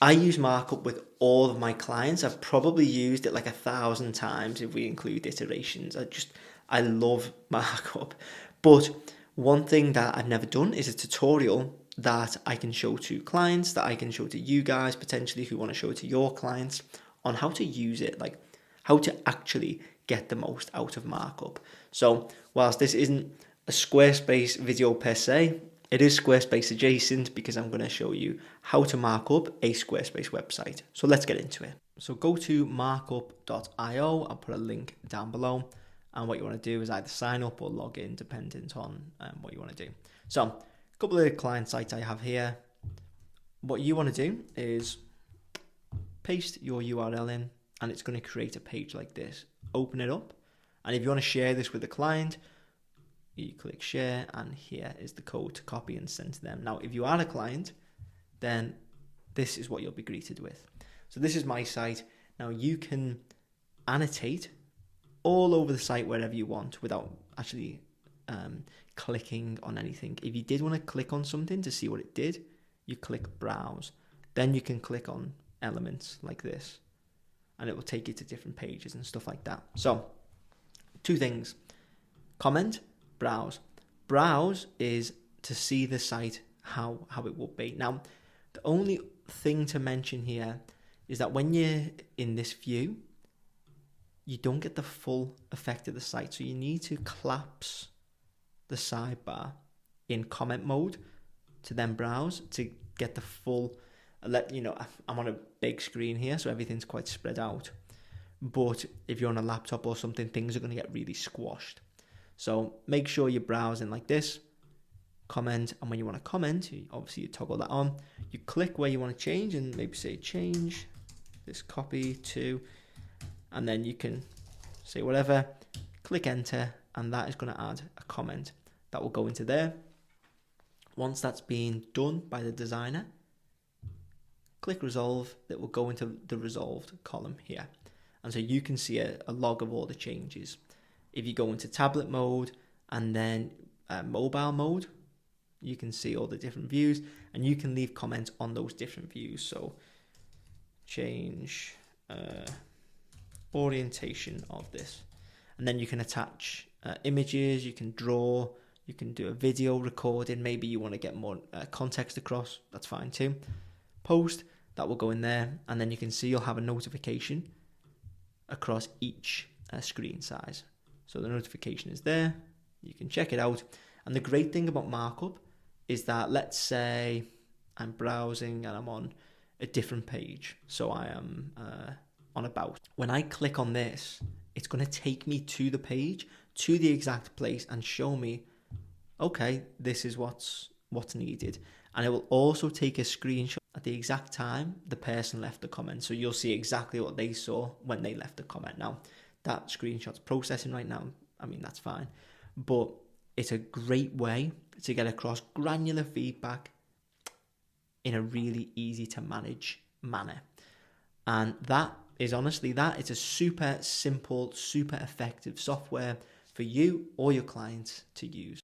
I use Markup with all of my clients. I've probably used it like 1,000 times if we include iterations. I love Markup. But one thing that I've never done is a tutorial that I can show to clients, that I can show to you guys potentially who want to show to your clients on how to use it, like how to actually get the most out of Markup. So whilst this isn't a Squarespace video per se, it is Squarespace adjacent because I'm going to show you how to mark up a Squarespace website. So let's get into it. So go to markup.io. I'll put a link down below. And what you want to do is either sign up or log in, dependent on what you want to do. So a couple of client sites I have here. What you want to do is paste your URL in, and it's going to create a page like this. Open it up. And if you want to share this with a client, you click share, and here is the code to copy and send to them. Now, if you are a client, then this is what you'll be greeted with. So this is my site. Now you can annotate all over the site wherever you want without actually clicking on anything. If you did want to click on something to see what it did, you click browse. Then you can click on elements like this, and it will take you to different pages and stuff like that. So two things: comment, browse. Browse is to see the site how it will be. Now, the only thing to mention here is that when you're in this view, you don't get the full effect of the site. So you need to collapse the sidebar in comment mode to then browse to get the full, I'm on a big screen here, so everything's quite spread out. But if you're on a laptop or something, things are going to get really squashed. So make sure you're browsing like this, comment, and when you want to comment, obviously you toggle that on. You click where you want to change and maybe say change this copy to, and then you can say whatever, click enter, and that is going to add a comment that will go into there. Once that's been done by the designer, click resolve, that will go into the resolved column here. And so you can see a log of all the changes. If you go into tablet mode and then mobile mode, you can see all the different views, and you can leave comments on those different views. So change orientation of this, and then you can attach images, you can draw, you can do a video recording. Maybe you want to get more context across, that's fine too. Post, that will go in there, and then you can see you'll have a notification across each screen size. So the notification is there, you can check it out. And the great thing about Markup is that, let's say I'm browsing and I'm on a different page. So I am on about. When I click on this, it's going to take me to the page, to the exact place, and show me, okay, this is what's needed. And it will also take a screenshot at the exact time the person left the comment. So you'll see exactly what they saw when they left the comment. Now, that screenshot's processing right now. I mean, that's fine. But it's a great way to get across granular feedback in a really easy to manage manner. And that is honestly that. It's a super simple, super effective software for you or your clients to use.